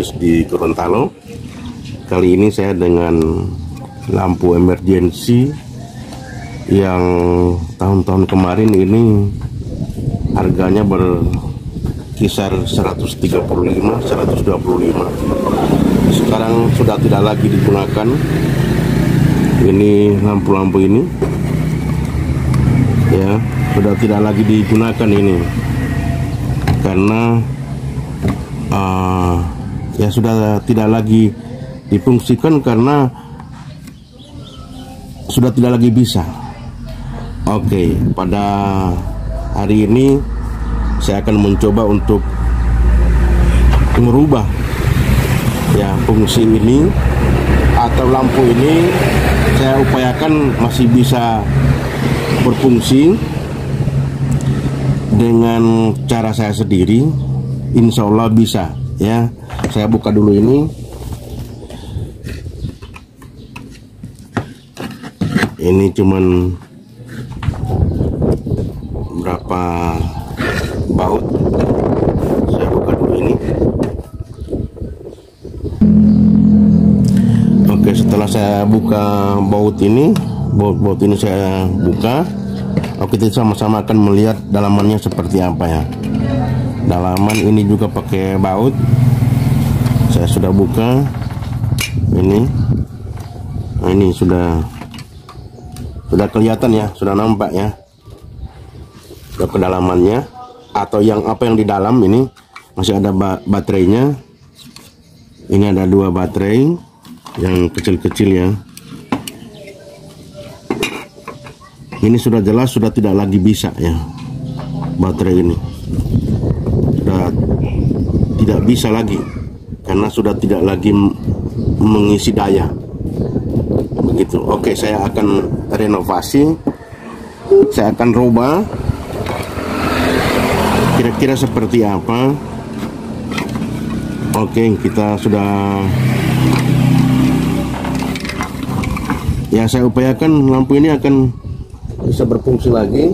Service di Gorontalo. Kali ini saya dengan lampu emergency yang tahun-tahun kemarin ini harganya berkisar 135, 125. Sekarang sudah tidak lagi digunakan. Ini lampu-lampu ini ya sudah tidak lagi digunakan ini karena ya sudah tidak lagi difungsikan karena sudah tidak lagi bisa. Oke, pada hari ini saya akan mencoba untuk merubah ya fungsi ini atau lampu ini. Saya upayakan masih bisa berfungsi dengan cara saya sendiri. Insya Allah bisa ya. Saya buka dulu ini. Ini cuman berapa baut. Saya buka dulu ini. Oke, setelah saya buka baut ini saya buka. Oke, kita sama-sama akan melihat dalamannya seperti apa ya. Dalaman ini juga pakai baut. Saya sudah buka ini. Nah, ini sudah kelihatan ya, sudah nampak ya. Sudah kedalamannya atau yang apa yang di dalam ini masih ada baterainya. Ini ada 2 baterai yang kecil-kecil ya. Ini sudah jelas sudah tidak lagi bisa ya. Baterai ini sudah tidak bisa lagi karena sudah tidak lagi mengisi daya. Begitu. Oke, saya akan renovasi. Saya akan rubah. Kira-kira seperti apa? Oke, kita sudah ya, saya upayakan lampu ini akan bisa berfungsi lagi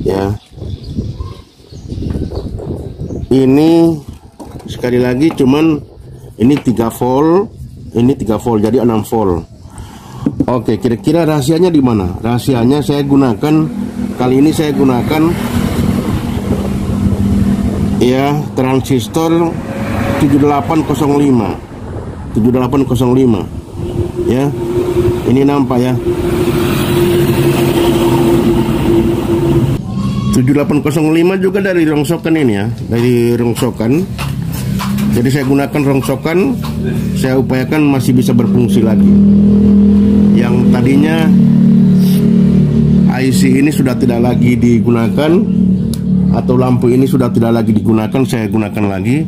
ya. Ini sekali lagi cuman ini 3 volt, ini 3 volt jadi 6 volt. Oke, kira-kira rahasianya di mana? Rahasianya saya gunakan kali ini, saya gunakan ya transistor 7805 ya. Ini nampak ya, 7805 juga dari rongsokan ini ya, dari rongsokan. Jadi saya gunakan rongsokan, saya upayakan masih bisa berfungsi lagi. Yang tadinya IC ini sudah tidak lagi digunakan atau lampu ini sudah tidak lagi digunakan, saya gunakan lagi.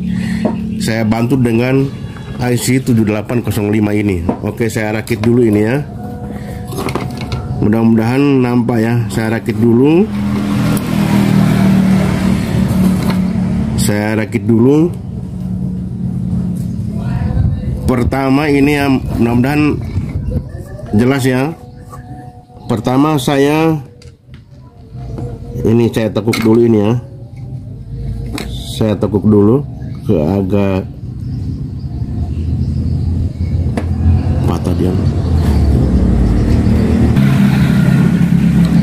Saya bantu dengan IC 7805 ini. Oke, saya rakit dulu ini ya. Mudah-mudahan nampak ya. Saya rakit dulu. Pertama ini ya, mudah-mudahan jelas ya. Pertama saya tekuk dulu ini ya. Saya tekuk dulu ke agak patah dia.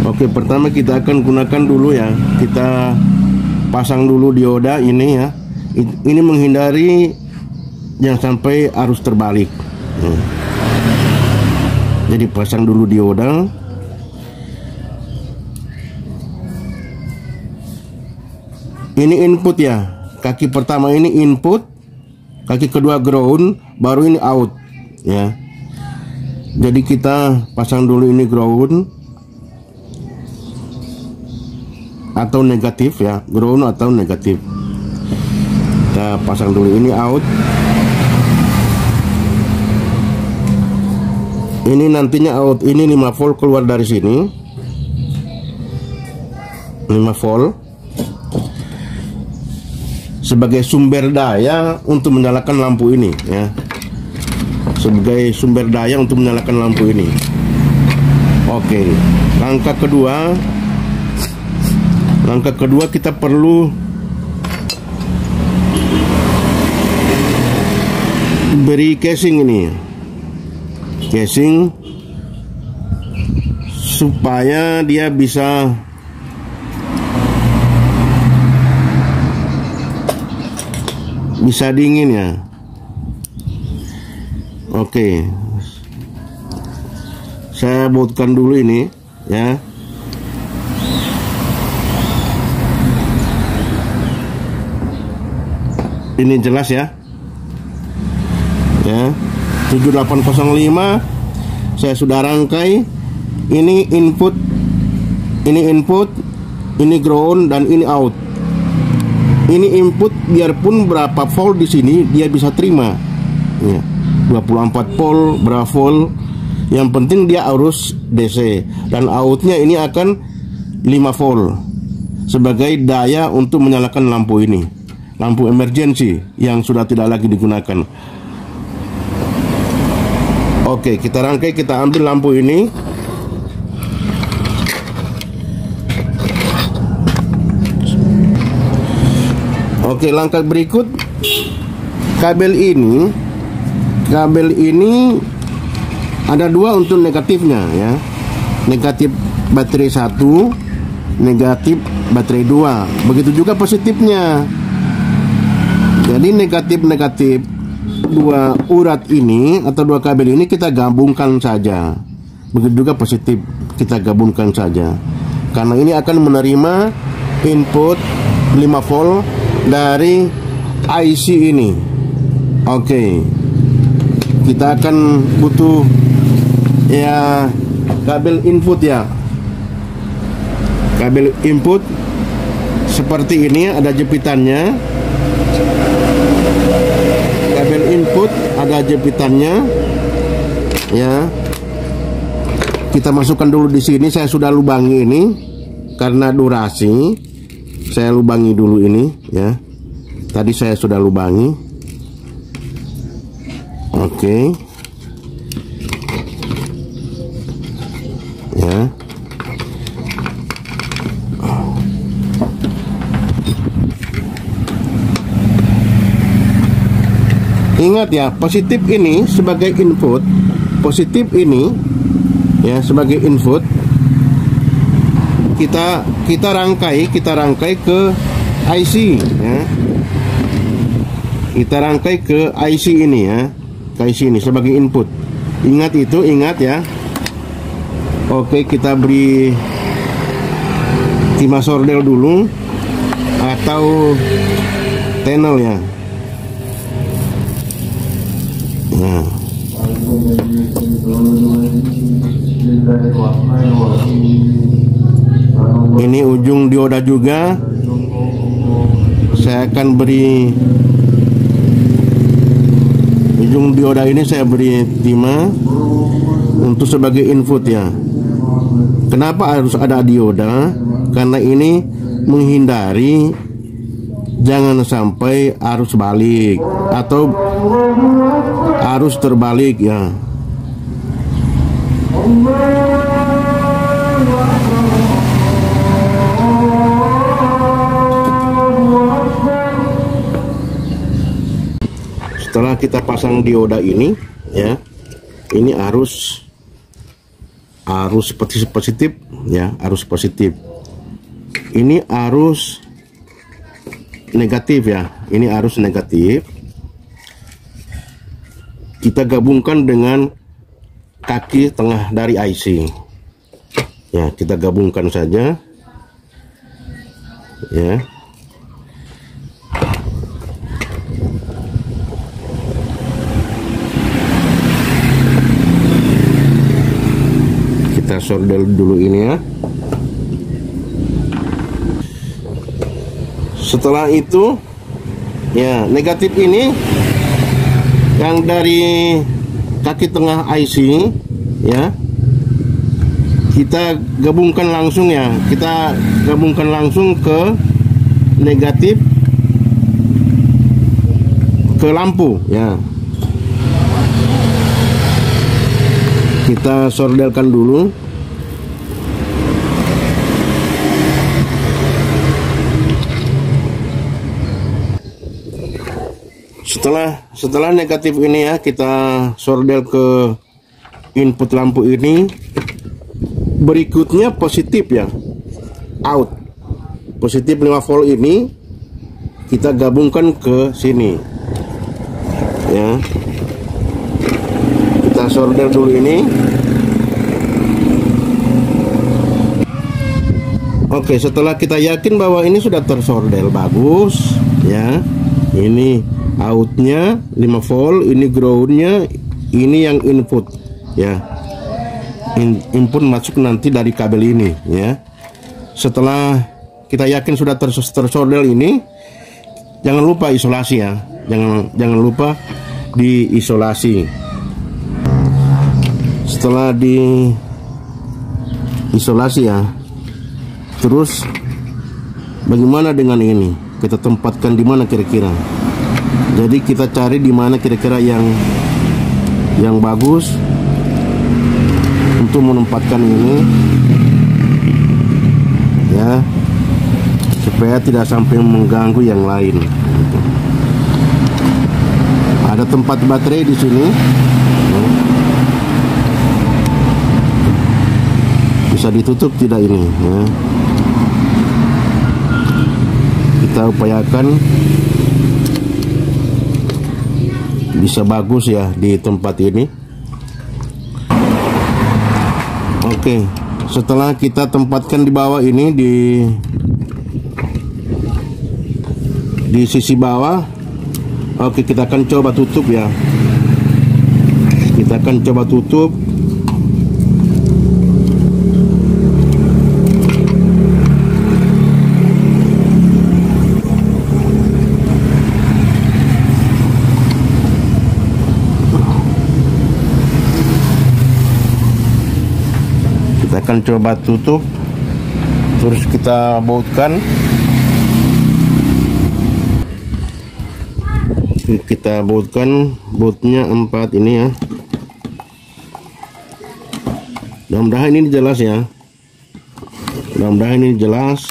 Oke, pertama kita akan gunakan dulu ya. Kita pasang dulu dioda ini ya. Ini menghindari jangan sampai arus terbalik. Jadi pasang dulu dioda. Ini input ya. Kaki pertama ini input, kaki kedua ground, baru ini out ya. Jadi kita pasang dulu ini ground atau negatif ya, ground atau negatif. Kita pasang dulu ini out. Ini nantinya out ini 5 volt keluar dari sini. 5 volt sebagai sumber daya untuk menyalakan lampu ini ya. Sebagai sumber daya untuk menyalakan lampu ini. Oke, langkah kedua kita perlu beri casing ini, casing supaya dia bisa dingin ya. Oke, saya buatkan dulu ini ya. Ini jelas ya. Ya, 7805 saya sudah rangkai. Ini input, ini ground, dan ini out. Ini input, biarpun berapa volt di sini dia bisa terima. Ya, 24 volt, berapa volt. Yang penting dia harus DC, dan outnya ini akan 5 volt sebagai daya untuk menyalakan lampu ini, lampu emergency yang sudah tidak lagi digunakan. Oke, kita rangkai, kita ambil lampu ini. Oke, langkah berikut, kabel ini ada dua untuk negatifnya ya. Negatif baterai 1, negatif baterai 2. Begitu juga positifnya. Jadi negatif dua urat ini atau dua kabel ini kita gabungkan saja. Begitu juga positif kita gabungkan saja. Karena ini akan menerima input 5 volt dari IC ini. Oke, kita akan butuh ya kabel input ya. Kabel input seperti ini, ada jepitannya. Kabel input ada jepitannya ya. Kita masukkan dulu di sini. Saya sudah lubangi ini karena durasi. Saya lubangi dulu ini ya. Tadi saya sudah lubangi. Oke. Ya. Ingat ya, positif ini sebagai input, positif ini ya sebagai input. Kita rangkai ke IC ya. Kita rangkai ke IC ini ya, ke IC ini sebagai input. Ingat itu, ingat ya. Oke, kita beri timah sordel dulu atau tunnel ya. Nah. Ini ujung dioda juga. Saya akan beri ujung dioda ini, saya beri timah untuk sebagai input ya. Kenapa harus ada dioda? Karena ini menghindari jangan sampai arus balik atau arus terbalik ya. Setelah kita pasang dioda ini ya, ini arus positif ya, arus positif. Ini arus negatif ya, ini arus negatif. Kita gabungkan dengan kaki tengah dari IC ya, kita gabungkan saja ya. Kita solder dulu ini ya. Setelah itu ya, negatif ini yang dari kaki tengah IC ya, kita gabungkan langsung ya, kita gabungkan langsung ke negatif ke lampu ya. Kita solderkan dulu. Setelah negatif ini ya, kita sordel ke input lampu ini. Berikutnya positif ya, out. Positif 5 volt ini kita gabungkan ke sini ya. Kita sordel dulu ini. Oke, setelah kita yakin bahwa ini sudah tersordel bagus ya. Ini outnya 5 volt, ini groundnya, ini yang input ya. Input masuk nanti dari kabel ini ya. Setelah kita yakin sudah tersordel ini, jangan lupa isolasi ya. Jangan lupa diisolasi. Setelah diisolasi ya, terus bagaimana dengan ini? Kita tempatkan di mana kira-kira? Jadi kita cari di mana kira-kira yang bagus untuk menempatkan ini ya, supaya tidak sampai mengganggu yang lain. Ada tempat baterai di sini, bisa ditutup tidak ini ya. Kita upayakan bisa bagus ya di tempat ini. Oke, setelah kita tempatkan di bawah ini, di sisi bawah, oke, kita akan coba tutup ya. Kita akan coba tutup. Kita akan coba tutup, terus kita bautkan. Kita bautkan bautnya 4 ini ya. Mudah-mudahan ini jelas ya. Mudah-mudahan ini jelas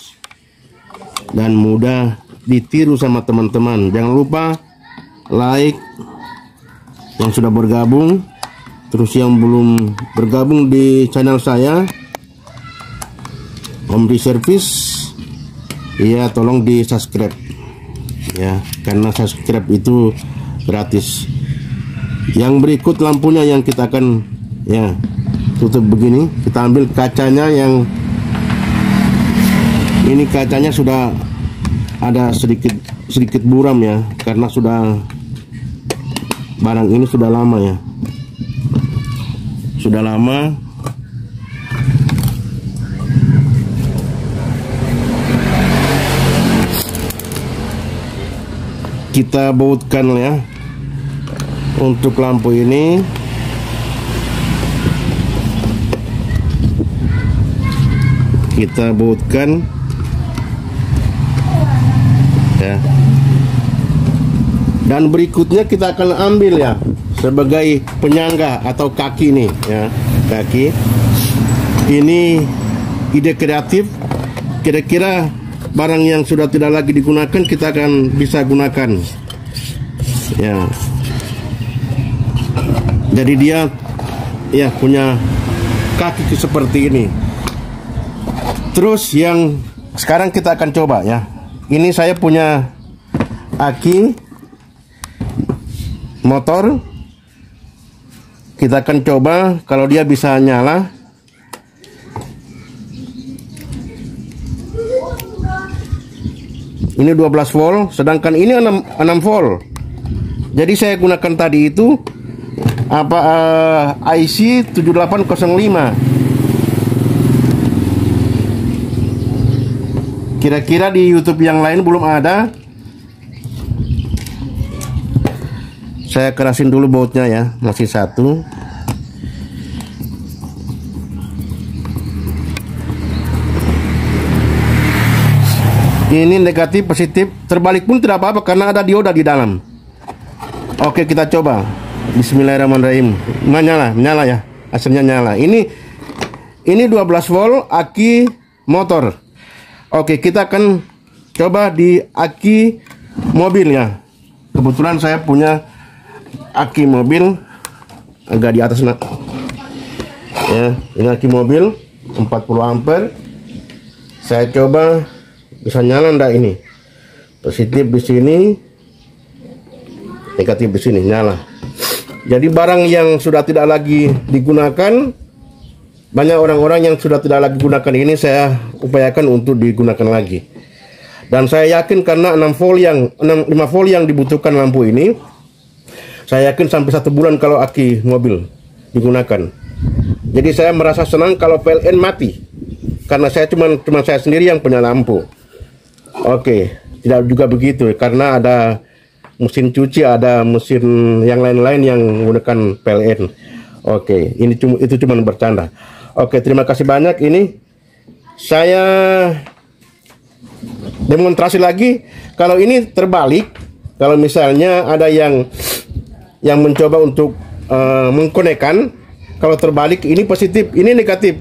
dan mudah ditiru sama teman-teman. Jangan lupa like yang sudah bergabung. Terus yang belum bergabung di channel saya, Omri Service, ya tolong di subscribe ya, karena subscribe itu gratis. Yang berikut lampunya yang kita akan ya tutup begini. Kita ambil kacanya, yang ini kacanya sudah ada sedikit buram ya, karena barang ini sudah lama ya. Sudah lama. Kita bautkan ya untuk lampu ini. Kita bautkan ya. Dan berikutnya kita akan ambil ya sebagai penyangga atau kaki nih ya, kaki ini ide kreatif. Kira-kira barang yang sudah tidak lagi digunakan kita akan bisa gunakan ya. Jadi dia ya punya kaki seperti ini. Terus yang sekarang kita akan coba ya, ini saya punya aki motor. Kita akan coba kalau dia bisa nyala. Ini 12 volt, sedangkan ini 6 volt. Jadi saya gunakan tadi itu IC 7805. Kira-kira di YouTube yang lain belum ada. Saya kerasin dulu bautnya ya, masih satu. Ini negatif, positif, terbalik pun tidak apa-apa karena ada dioda di dalam. Oke, kita coba. Bismillahirrahmanirrahim. Nyala ya, hasilnya nyala. Ini 12 volt aki motor. Oke, kita akan coba di aki mobil ya. kebetulan saya punya aki mobil agak di atas nak. Ya, ini aki mobil 40 ampere. Saya coba bisa nyala ndak ini. Positif di sini, negatif di sini, nyala. Jadi barang yang sudah tidak lagi digunakan, banyak orang-orang yang sudah tidak lagi gunakan ini saya upayakan untuk digunakan lagi. Dan saya yakin karena 5 volt yang dibutuhkan lampu ini, saya yakin sampai 1 bulan kalau aki mobil digunakan. Jadi saya merasa senang kalau PLN mati, karena saya cuma saya sendiri yang punya lampu. Oke, tidak juga begitu karena ada mesin cuci, ada mesin yang lain-lain yang menggunakan PLN. Oke, itu cuma bercanda. Oke, terima kasih banyak. Ini saya demonstrasi lagi. Kalau ini terbalik, kalau misalnya ada yang mencoba untuk mengkonekkan, kalau terbalik ini positif, ini negatif.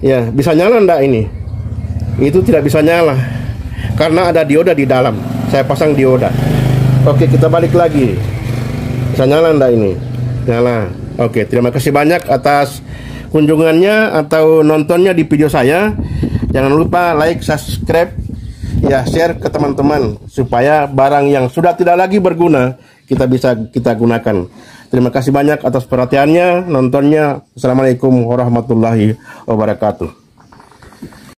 Ya, bisa nyala ndak ini? Itu tidak bisa nyala karena ada dioda di dalam. Saya pasang dioda. Oke, kita balik lagi. Bisa nyala ndak ini? Nyala. Oke, terima kasih banyak atas kunjungannya atau nontonnya di video saya. Jangan lupa like, subscribe, ya share ke teman-teman supaya barang yang sudah tidak lagi berguna kita gunakan. Terima kasih banyak atas perhatiannya, nontonnya. Assalamualaikum warahmatullahi wabarakatuh.